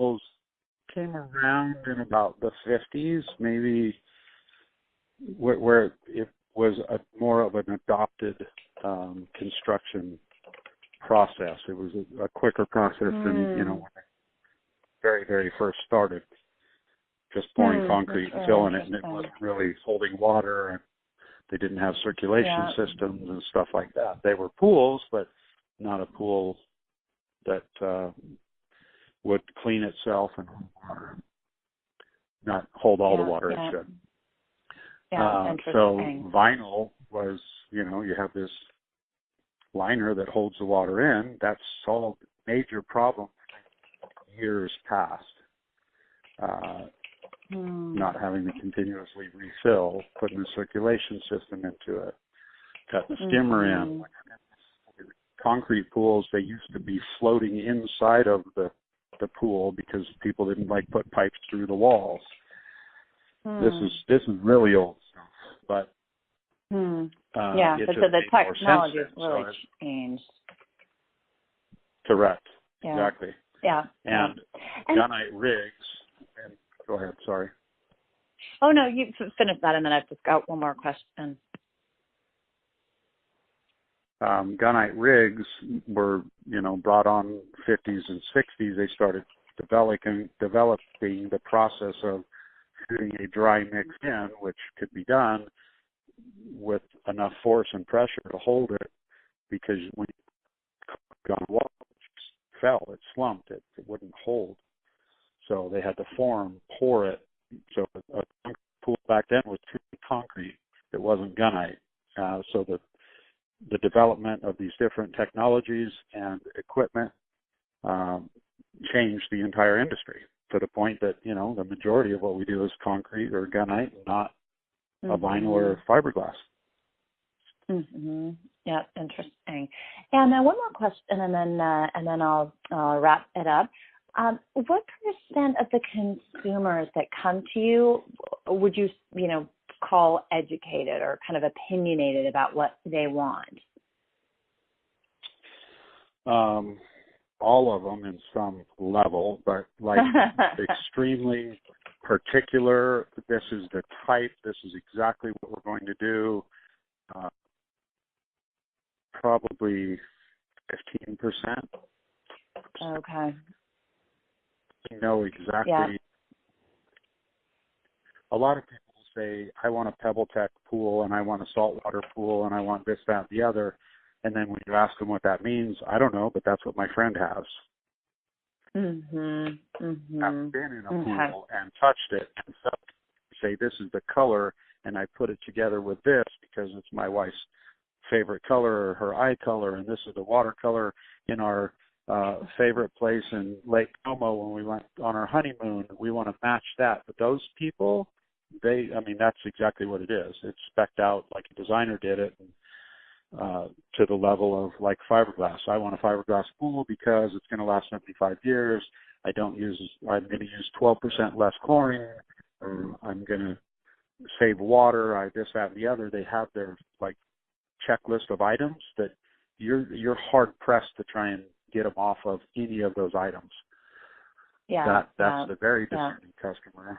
pools came around in about the 50s, maybe, where it was more of an adopted construction process. It was a quicker process than, when they very, very first started. Just pouring concrete and filling it, and it wasn't really holding water, and they didn't have circulation systems and stuff like that. They were pools, but not a pool that would clean itself and not hold all the water it should. So vinyl was, you have this liner that holds the water in. That solved major problems years past. Not having to continuously refill, putting a circulation system into it, got the skimmer in. Concrete pools, they used to be floating inside of the pool because people didn't like put pipes through the walls. This is really old stuff, but so the technology has really changed. Correct. Exactly. And gunite rigs. And go ahead. Sorry. Oh no, you finish that, and then I've just got one more question. Gunite rigs were, brought on 50s and 60s. They started developing the process of shooting a dry mix in, which could be done with enough force and pressure to hold it, because when you got on the wall, it fell, it slumped, it wouldn't hold. So they had to pour it. So a pool back then was truly concrete. It wasn't gunite. So the development of these different technologies and equipment changed the entire industry to the point that, the majority of what we do is concrete or gunite, not a vinyl or fiberglass. Yeah, interesting. And then one more question, and then I'll wrap it up. What percent of the consumers that come to you would you, call educated or kind of opinionated about what they want? All of them in some level, but extremely particular. This is the type. This is exactly what we're going to do. Probably 15%. Okay. You know exactly. Yeah. A lot of people say, I want a PebbleTech pool, and I want a saltwater pool, and I want this, that, and the other. And then when you ask them what that means, I don't know, but that's what my friend has. I've been in a pool and touched it and say, this is the color, and I put it together with this because it's my wife's favorite color or her eye color, and this is the watercolor in our favorite place in Lake Como when we went on our honeymoon. We want to match that. But those people, that's exactly what it is. It's spec'd out like a designer did it, to the level of like fiberglass. I want a fiberglass pool because it's going to last 75 years. I'm going to use 12% less chlorine, or I'm going to save water, this, that, and the other. They have their checklist of items that you're hard pressed to try and get them off of any of those items. That's the very discerning customer.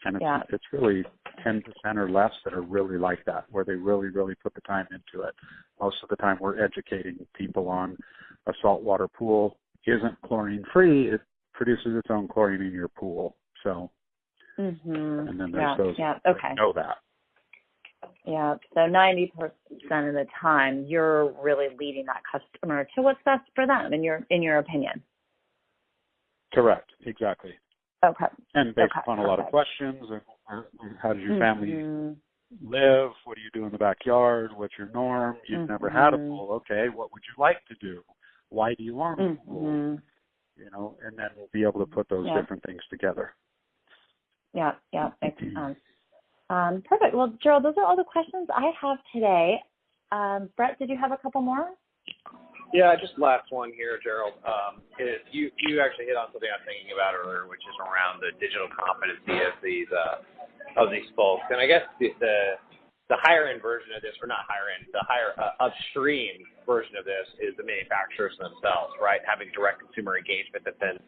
And it's really 10% or less that are really like that, where they really, really put the time into it. Most of the time we're educating people on a saltwater pool isn't chlorine free. It produces its own chlorine in your pool. So, and then there's those that know that. Yeah, so 90% of the time, you're really leading that customer to what's best for them, in your opinion. Correct, exactly. Okay. And based upon a lot of questions, how does your family live? What do you do in the backyard? What's your norm? You've never had a pool. Okay, what would you like to do? Why do you want a pool? And then we'll be able to put those different things together. Yeah, makes sense. Perfect. Well, Gerald, those are all the questions I have today. Brett, did you have a couple more? Yeah, just last one here, Gerald. You actually hit on something I was thinking about earlier, which is around the digital competency of these folks. And I guess the higher end version of this, or not higher end, the higher upstream version of this is the manufacturers themselves, right? Having direct consumer engagement that then